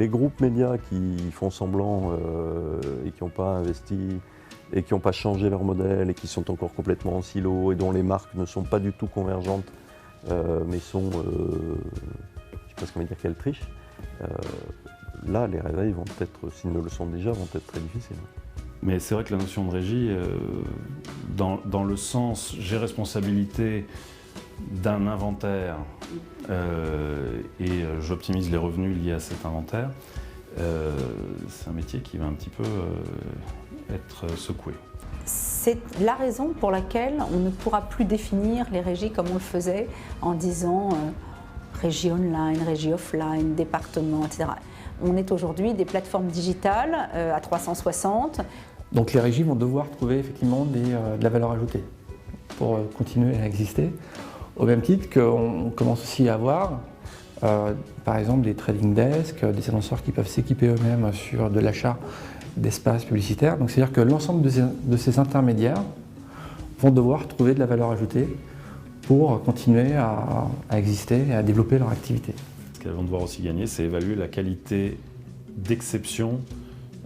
les groupes médias qui font semblant et qui n'ont pas investi et qui n'ont pas changé leur modèle et qui sont encore complètement en silo et dont les marques ne sont pas du tout convergentes, mais sont, je ne sais pas ce qu'on va dire, qu'elles trichent, là les réveils vont peut-être, s'ils ne le sont déjà, vont être très difficiles. Mais c'est vrai que la notion de régie, dans le sens j'ai responsabilité d'un inventaire et j'optimise les revenus liés à cet inventaire, c'est un métier qui va un petit peu être secoué. C'est la raison pour laquelle on ne pourra plus définir les régies comme on le faisait en disant régie online, régie offline, département, etc. On est aujourd'hui des plateformes digitales à 360. Donc les régies vont devoir trouver effectivement de la valeur ajoutée pour continuer à exister. Au même titre qu'on commence aussi à avoir, par exemple, des trading desks, des annonceurs qui peuvent s'équiper eux-mêmes sur de l'achat d'espaces publicitaires. Donc c'est-à-dire que l'ensemble de ces intermédiaires vont devoir trouver de la valeur ajoutée pour continuer à exister et à développer leur activité. Ce qu'elles vont devoir aussi gagner, c'est évaluer la qualité d'exception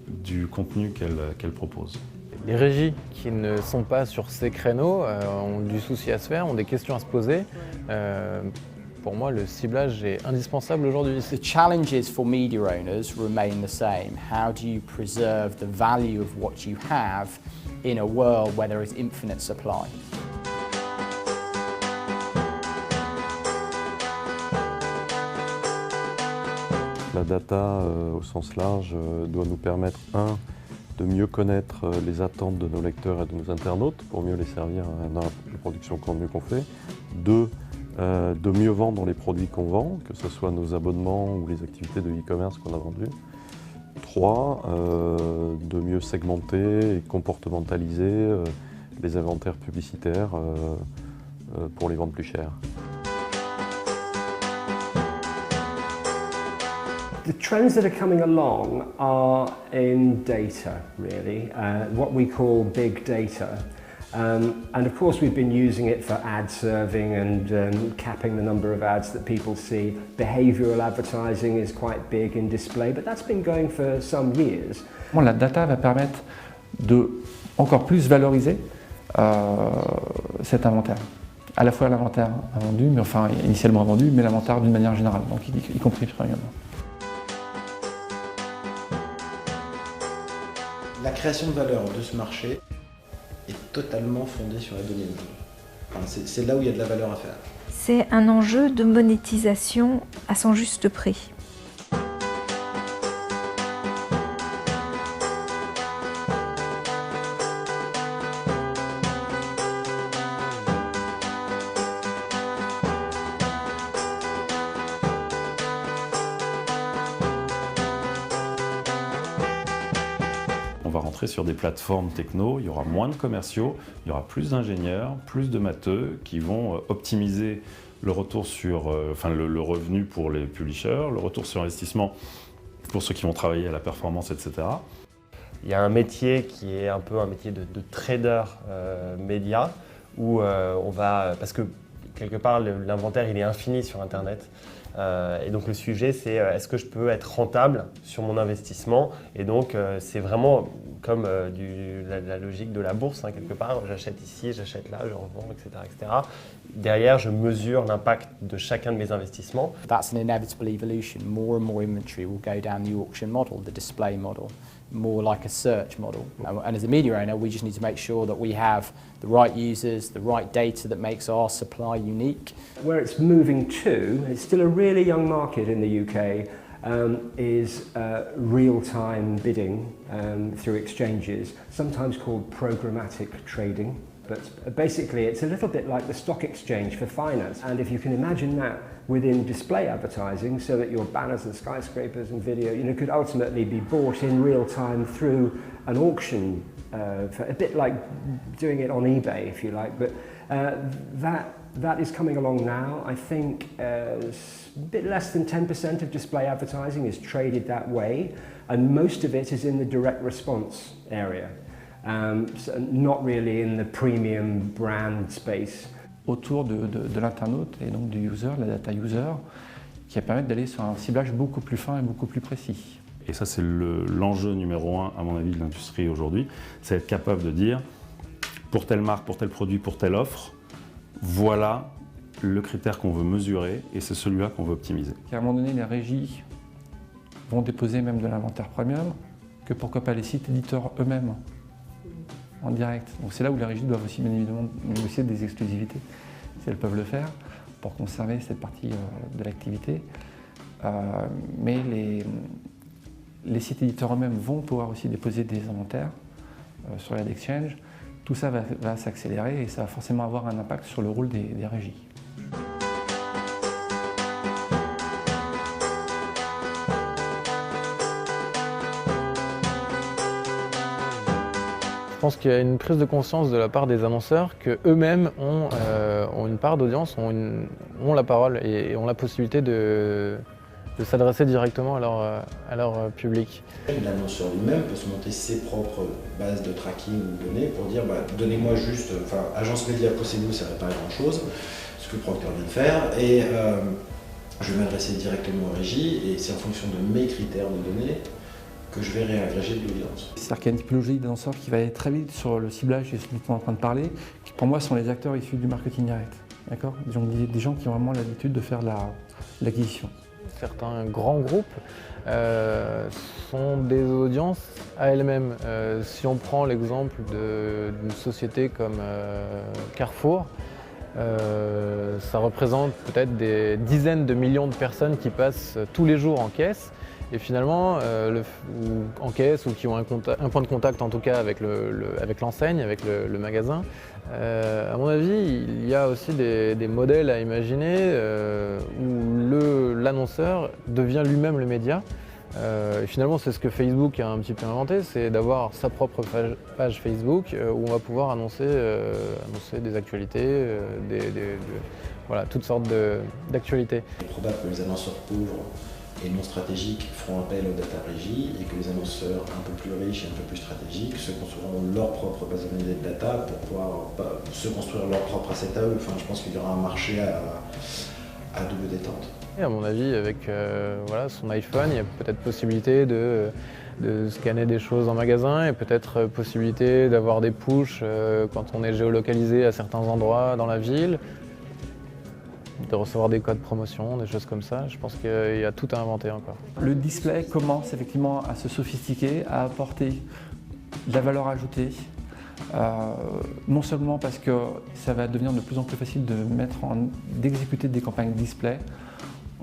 du contenu qu'elles proposent. Les régies qui ne sont pas sur ces créneaux ont du souci à se faire, ont des questions à se poser. Pour moi, le ciblage est indispensable aujourd'hui. The challenges for media owners remain the same. How do you preserve the value of what you have in a world where there is infinite supply? La data, au sens large, doit nous permettre, de mieux connaître les attentes de nos lecteurs et de nos internautes pour mieux les servir dans la production de contenu qu'on fait. 2, de mieux vendre les produits qu'on vend, que ce soit nos abonnements ou les activités de e-commerce qu'on a vendues. 3, de mieux segmenter et comportementaliser les inventaires publicitaires pour les vendre plus cher. The trends that are coming along are in data, really, what we call big data. And of course we've been using it for ad serving and capping the number of ads that people see. Behavioral advertising is quite big in display, but that's been going for some years. La data va permettre de encore plus valoriser cet inventaire. À la fois l'inventaire vendu, mais enfin initialement vendu, mais l'inventaire d'une manière générale, donc y compris premium. La création de valeur de ce marché est totalement fondée sur la donnée. Enfin, c'est là où il y a de la valeur à faire. C'est un enjeu de monétisation à son juste prix. On va rentrer sur des plateformes techno, il y aura moins de commerciaux, il y aura plus d'ingénieurs, plus de matheux qui vont optimiser le retour sur, le revenu pour les publishers, le retour sur investissement pour ceux qui vont travailler à la performance, etc. Il y a un métier qui est un peu un métier de trader média où on va, parce que quelque part l'inventaire il est infini sur Internet. Et donc le sujet c'est est-ce que je peux être rentable sur mon investissement, et donc c'est vraiment comme la logique de la bourse, hein, quelque part, j'achète ici, j'achète là, je revends, etc., etc. Derrière je mesure l'impact de chacun de mes investissements. That's an inevitable evolution. More and more inventory will go down the auction model, the display model, more like a search model. And as a media owner, we just need to make sure that we have the right users, the right data that makes our supply unique. Where it's moving to, it's still a really young market in the UK, is real-time bidding through exchanges, sometimes called programmatic trading. But basically it's a little bit like the stock exchange for finance. And if you can imagine that within display advertising, so that your banners and skyscrapers and video could ultimately be bought in real time through an auction, a bit like doing it on eBay if you like, but that is coming along now. I think a bit less than 10% of display advertising is traded that way, and most of it is in the direct response area. So not really in the premium brand space. Autour de l'internaute et donc du user, la data user, qui va permettre d'aller sur un ciblage beaucoup plus fin et beaucoup plus précis. Et ça, c'est l'enjeu numéro 1, à mon avis, de l'industrie aujourd'hui, c'est être capable de dire, pour telle marque, pour tel produit, pour telle offre, voilà le critère qu'on veut mesurer et c'est celui-là qu'on veut optimiser. À un moment donné, les régies vont déposer même de l'inventaire premium, que pourquoi pas les sites éditeurs eux-mêmes en direct. Donc c'est là où les régies doivent aussi bien évidemment négocier des exclusivités, si elles peuvent le faire, pour conserver cette partie de l'activité. Mais les sites éditeurs eux-mêmes vont pouvoir aussi déposer des inventaires sur l'AdExchange. Tout ça va s'accélérer et ça va forcément avoir un impact sur le rôle des régies. Je pense qu'il y a une prise de conscience de la part des annonceurs qu'eux-mêmes ont une part d'audience, ont la parole et ont la possibilité de s'adresser directement à leur public. L'annonceur lui-même peut se monter ses propres bases de tracking ou de données pour dire donnez-moi juste, agence média, possédez-nous, ça ne fait pas grand-chose, ce que Procter vient de faire, et je vais m'adresser directement aux régies, et c'est en fonction de mes critères de données que je vais réagréger de l'audience. C'est-à-dire qu'il y a une typologie d'annonceurs qui va aller très vite sur le ciblage et ce dont on est en train de parler, qui pour moi sont les acteurs issus du marketing direct. D'accord ? Donc des gens qui ont vraiment l'habitude de faire l'acquisition. Certains grands groupes sont des audiences à elles-mêmes. Si on prend l'exemple d'une société comme Carrefour, ça représente peut-être des dizaines de millions de personnes qui passent tous les jours en caisse. Et finalement, en caisse ou qui ont un point de contact en tout cas avec l'enseigne, avec le magasin, à mon avis, il y a aussi des modèles à imaginer où l'annonceur devient lui-même le média. Et finalement, c'est ce que Facebook a un petit peu inventé, c'est d'avoir sa propre page Facebook où on va pouvoir annoncer des actualités, voilà, toutes sortes d'actualités. Il est probable que les annonceurs pauvres et non stratégiques feront appel aux data régies et que les annonceurs un peu plus riches et un peu plus stratégiques se construiront leur propre base de données de data pour pouvoir se construire leur propre asset à eux. Enfin, je pense qu'il y aura un marché à double détente. Et à mon avis, avec son iPhone, il y a peut-être possibilité de scanner des choses en magasin et peut-être possibilité d'avoir des pushs quand on est géolocalisé à certains endroits dans la ville, de recevoir des codes promotion, des choses comme ça. Je pense qu'il y a tout à inventer encore. Le display commence effectivement à se sophistiquer, à apporter de la valeur ajoutée. Non seulement parce que ça va devenir de plus en plus facile d'exécuter des campagnes display.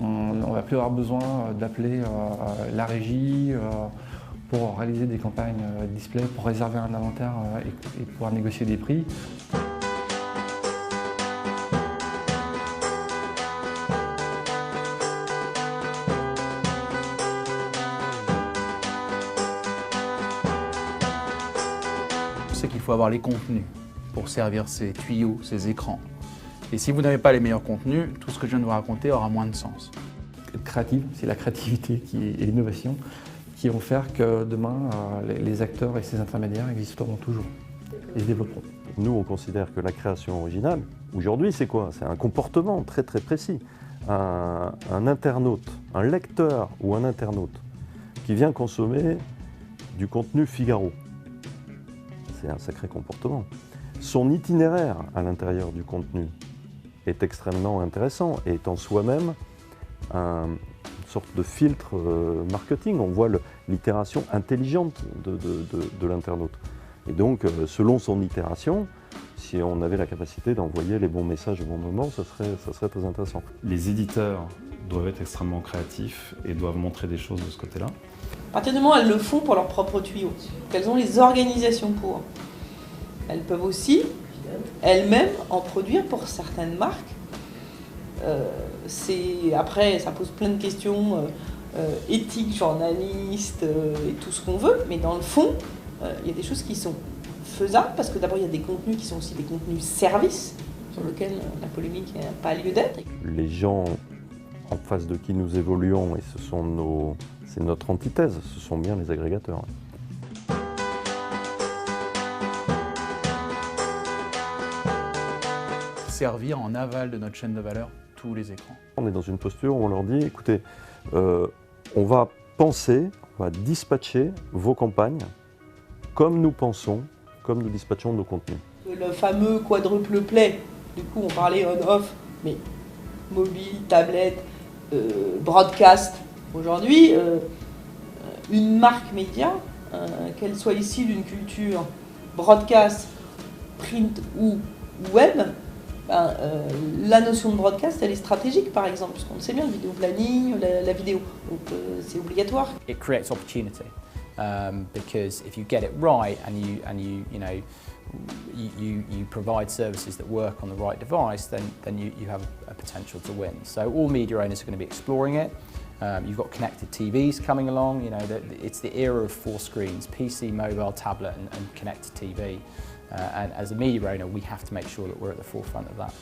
On ne va plus avoir besoin d'appeler la régie pour réaliser des campagnes display, pour réserver un inventaire et pouvoir négocier des prix. Il faut avoir les contenus pour servir ces tuyaux, ces écrans. Et si vous n'avez pas les meilleurs contenus, tout ce que je viens de vous raconter aura moins de sens. Créative, c'est la créativité et l'innovation qui vont faire que demain, les acteurs et ces intermédiaires existeront toujours et se développeront. Nous, on considère que la création originale, aujourd'hui, c'est quoi? C'est un comportement très très précis. Un internaute, un lecteur ou un internaute qui vient consommer du contenu Figaro. C'est un sacré comportement. Son itinéraire à l'intérieur du contenu est extrêmement intéressant et est en soi-même une sorte de filtre marketing. On voit l'itération intelligente de l'internaute. Et donc, selon son itération, si on avait la capacité d'envoyer les bons messages au bon moment, ça serait très intéressant. Les éditeurs doivent être extrêmement créatifs et doivent montrer des choses de ce côté-là. À partir du moment où elles le font pour leurs propres tuyaux, qu'elles ont les organisations pour, elles peuvent aussi elles-mêmes en produire pour certaines marques. Après, ça pose plein de questions éthiques, journalistes et tout ce qu'on veut, mais dans le fond, il y a des choses qui sont faisables, parce que d'abord il y a des contenus qui sont aussi des contenus services, sur lesquels la polémique n'a pas lieu d'être. Les gens en face de qui nous évoluons, et c'est notre antithèse, ce sont bien les agrégateurs. Servir en aval de notre chaîne de valeur tous les écrans. On est dans une posture où on leur dit, écoutez, on va penser, on va dispatcher vos campagnes comme nous pensons, comme nous dispatchons nos contenus. Le fameux quadruple play, du coup on parlait on-off, mais mobile, tablette, broadcast. Aujourd'hui, une marque média, qu'elle soit issue d'une culture broadcast, print ou web, la notion de broadcast, elle est stratégique par exemple, puisqu'on le sait bien, le vidéo planning, la vidéo, donc c'est obligatoire. It creates opportunity because if you get it right and you provide services that work on the right device, then you have a potential to win. So all media owners are going to be exploring it. You've got connected TVs coming along. You know, it's the era of 4 screens: PC, mobile, tablet, and connected TV. And as a media owner, we have to make sure that we're at the forefront of that.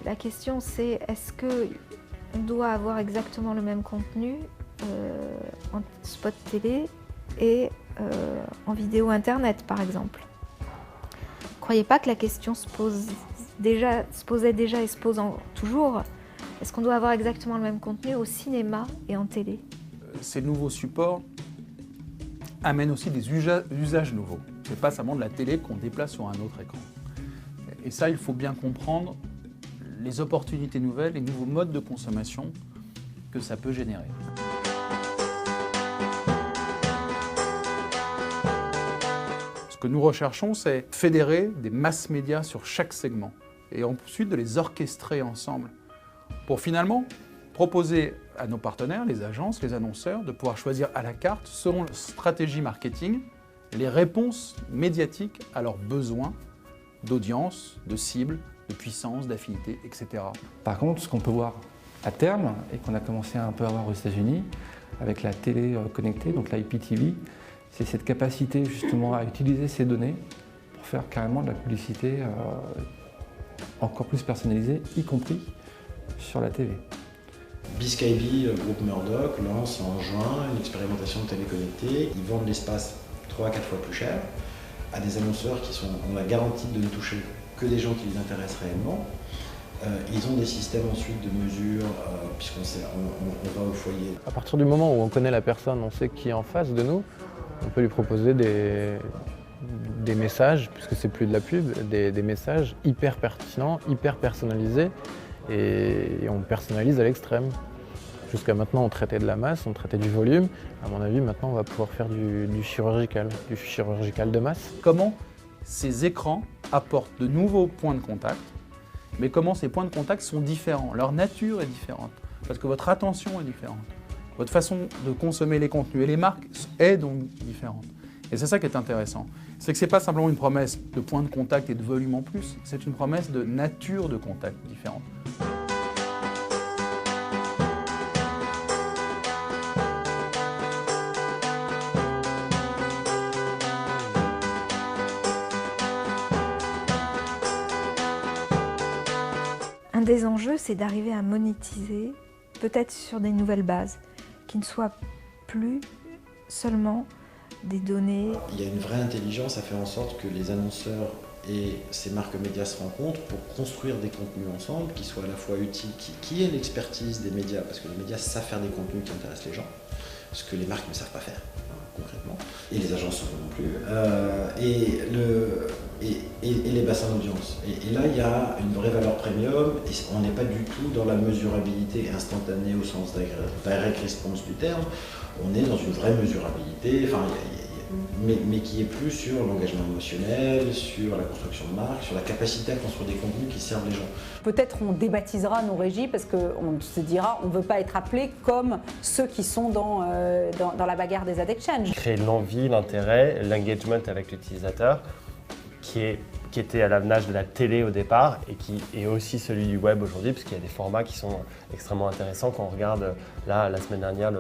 La question c'est, est-ce qu'on doit avoir exactement le même contenu en spot télé et en vidéo internet par exemple? Croyez pas que la question se posait déjà et se pose toujours. Est-ce qu'on doit avoir exactement le même contenu au cinéma et en télé? Ces nouveaux supports amènent aussi des usages nouveaux. Ce n'est pas seulement de la télé qu'on déplace sur un autre écran. Et ça, il faut bien comprendre les opportunités nouvelles, les nouveaux modes de consommation que ça peut générer. Ce que nous recherchons, c'est fédérer des masses médias sur chaque segment et ensuite de les orchestrer ensemble pour finalement proposer à nos partenaires, les agences, les annonceurs, de pouvoir choisir à la carte, selon leur stratégie marketing, les réponses médiatiques à leurs besoins d'audience, de cible, de puissance, d'affinité, etc. Par contre, ce qu'on peut voir à terme, et qu'on a commencé à un peu à voir aux États-Unis, avec la télé connectée, donc l'IPTV, c'est cette capacité justement à utiliser ces données pour faire carrément de la publicité encore plus personnalisée, y compris sur la TV. BSkyB, groupe Murdoch, lance en juin une expérimentation de télé connectée. Ils vendent l'espace 3 à 4 fois plus cher à des annonceurs qui ont la garantie de ne toucher que des gens qui les intéressent réellement. Ils ont des systèmes ensuite de mesure, puisqu'on va au foyer. À partir du moment où on connaît la personne, on sait qui est en face de nous, on peut lui proposer des messages, puisque c'est plus de la pub, des messages hyper pertinents, hyper personnalisés, et on personnalise à l'extrême. Jusqu'à maintenant, on traitait de la masse, on traitait du volume. À mon avis, maintenant, on va pouvoir faire du chirurgical de masse. Comment ces écrans apportent de nouveaux points de contact, mais comment ces points de contact sont différents. Leur nature est différente, parce que votre attention est différente. Votre façon de consommer les contenus et les marques est donc différente. Et c'est ça qui est intéressant. C'est que ce n'est pas simplement une promesse de points de contact et de volume en plus, c'est une promesse de nature de contact différente. Un des enjeux, c'est d'arriver à monétiser, peut-être sur des nouvelles bases, qui ne soient plus seulement des données. Il y a une vraie intelligence à faire en sorte que les annonceurs et ces marques médias se rencontrent pour construire des contenus ensemble qui soient à la fois utiles, qui aient l'expertise des médias, parce que les médias savent faire des contenus qui intéressent les gens, ce que les marques ne savent pas faire, concrètement, et les agences non plus, et les bassins d'audience. Et là, il y a une vraie valeur premium, et on n'est pas du tout dans la mesurabilité instantanée au sens direct response du terme, on est dans une vraie mesurabilité, mais qui est plus sur l'engagement émotionnel, sur la construction de marque, sur la capacité à construire des contenus qui servent les gens. Peut-être on débaptisera nos régies parce qu'on se dira on ne veut pas être appelé comme ceux qui sont dans la bagarre des ad exchange. Créer l'envie, l'intérêt, l'engagement avec l'utilisateur qui était à l'âge de la télé au départ et qui est aussi celui du web aujourd'hui, puisqu'il y a des formats qui sont extrêmement intéressants. Quand on regarde là, la semaine dernière, le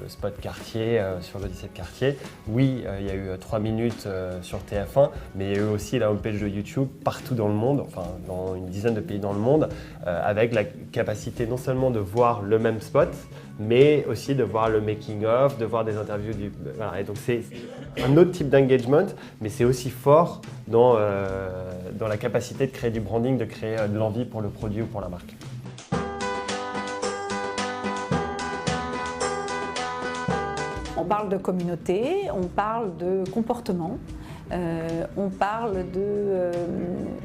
spot quartier sur l'Odyssée de quartier, oui, il y a eu 3 minutes sur TF1, mais il y a eu aussi la homepage de YouTube partout dans le monde, enfin dans une dizaine de pays dans le monde, avec la capacité non seulement de voir le même spot, mais aussi de voir le making-of, de voir des interviews. Voilà. Et donc c'est un autre type d'engagement, mais c'est aussi fort dans la capacité de créer du branding, de créer de l'envie pour le produit ou pour la marque. On parle de communauté, on parle de comportement, on parle de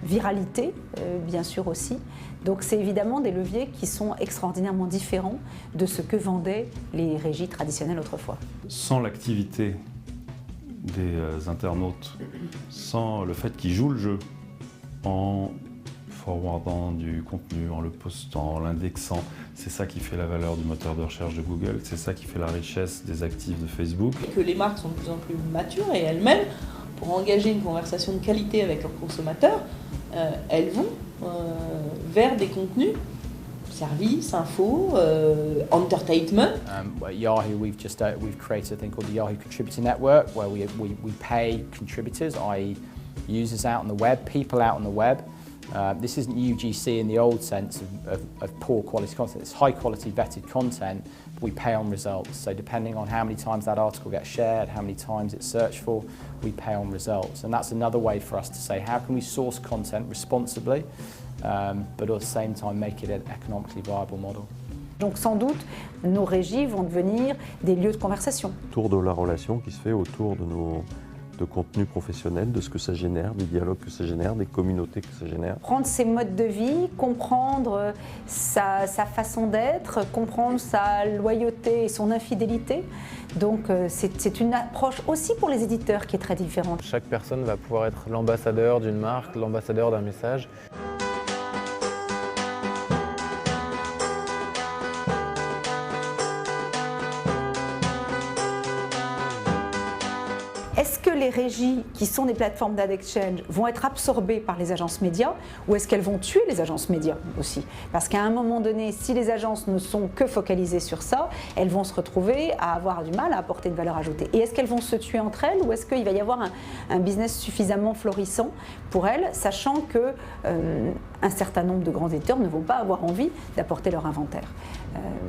viralité, bien sûr aussi. Donc c'est évidemment des leviers qui sont extraordinairement différents de ce que vendaient les régies traditionnelles autrefois. Sans l'activité des internautes, sans le fait qu'ils jouent le jeu en forwardant du contenu, en le postant, en l'indexant, c'est ça qui fait la valeur du moteur de recherche de Google, c'est ça qui fait la richesse des actifs de Facebook. Et que les marques sont de plus en plus matures et elles-mêmes, pour engager une conversation de qualité avec leurs consommateurs, elles vont vers des contenus, services, infos, entertainment. Yahoo, we've created a thing called the Yahoo Contributor Network, where we pay contributors, i.e. users out on the web, people out on the web. This isn't UGC in the old sense of poor quality content. It's high quality vetted content, but we pay on results. So depending on how many times that article gets shared, how many times it's searched for, we pay on results. And that's another way for us to say, how can we source content responsibly, but at the same time make it an economically viable model. Donc sans doute, nos régies vont devenir des lieux de conversation. Autour de la relation qui se fait autour de contenus professionnels, de ce que ça génère, des dialogues que ça génère, des communautés que ça génère. Prendre ses modes de vie, comprendre sa façon d'être, comprendre sa loyauté et son infidélité. Donc c'est une approche aussi pour les éditeurs qui est très différente. Chaque personne va pouvoir être l'ambassadeur d'une marque, l'ambassadeur d'un message. Est-ce que les régies, qui sont des plateformes d'ad exchange, vont être absorbées par les agences médias ou est-ce qu'elles vont tuer les agences médias aussi? Parce qu'à un moment donné, si les agences ne sont que focalisées sur ça, elles vont se retrouver à avoir du mal à apporter de valeur ajoutée. Et est-ce qu'elles vont se tuer entre elles ou est-ce qu'il va y avoir un business suffisamment florissant pour elles, sachant que un certain nombre de grands éditeurs ne vont pas avoir envie d'apporter leur inventaire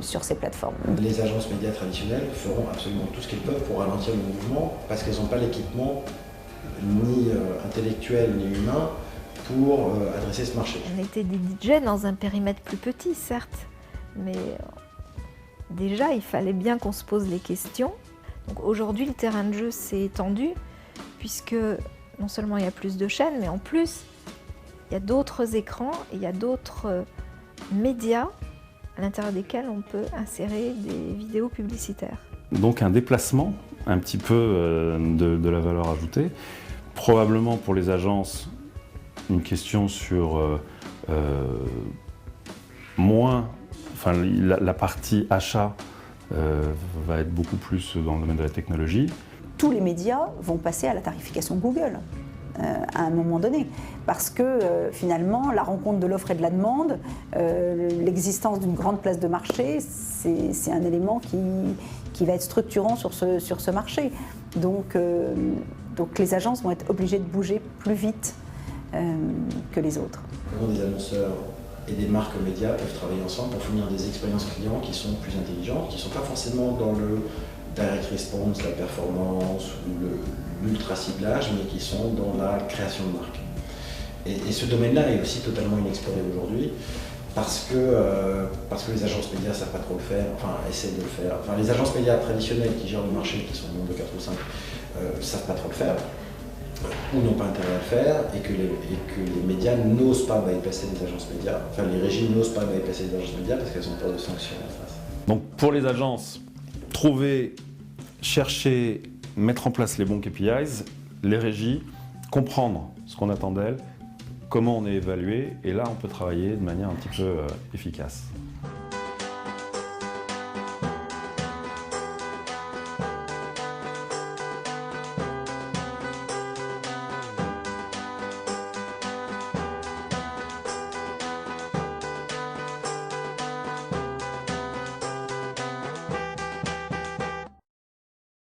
sur ces plateformes. Les agences médias traditionnelles feront absolument tout ce qu'elles peuvent pour ralentir le mouvement parce qu'elles n'ont pas l'équipement ni intellectuel ni humain pour adresser ce marché. On était des DJ dans un périmètre plus petit, certes, mais déjà il fallait bien qu'on se pose les questions. Donc aujourd'hui le terrain de jeu s'est étendu puisque non seulement il y a plus de chaînes, mais en plus il y a d'autres écrans et il y a d'autres médias à l'intérieur desquels on peut insérer des vidéos publicitaires. Donc un déplacement un petit peu de la valeur ajoutée. Probablement pour les agences, une question sur la partie achat va être beaucoup plus dans le domaine de la technologie. Tous les médias vont passer à la tarification Google. À un moment donné, parce que finalement la rencontre de l'offre et de la demande, l'existence d'une grande place de marché, c'est un élément qui va être structurant sur ce marché. Donc les agences vont être obligées de bouger plus vite que les autres. Des annonceurs et des marques médias peuvent travailler ensemble pour fournir des expériences clients qui sont plus intelligentes, qui ne sont pas forcément dans le direct response, la performance ou l'ultra ciblage, mais qui sont dans la création de marque. Et ce domaine-là est aussi totalement inexploré aujourd'hui parce que les agences médias ne savent pas trop le faire, enfin essaient de le faire. Enfin, les agences médias traditionnelles qui gèrent le marché, qui sont au nombre de 4 ou 5, ne savent pas trop le faire ou n'ont pas intérêt à le faire et que les médias n'osent pas bypasser les agences médias, enfin les régies n'osent pas bypasser les agences médias parce qu'elles ont peur de sanctions en face. Donc pour les agences, trouver, chercher, mettre en place les bons KPIs, les régies, comprendre ce qu'on attend d'elles, comment on est évalué, et là on peut travailler de manière un petit peu efficace.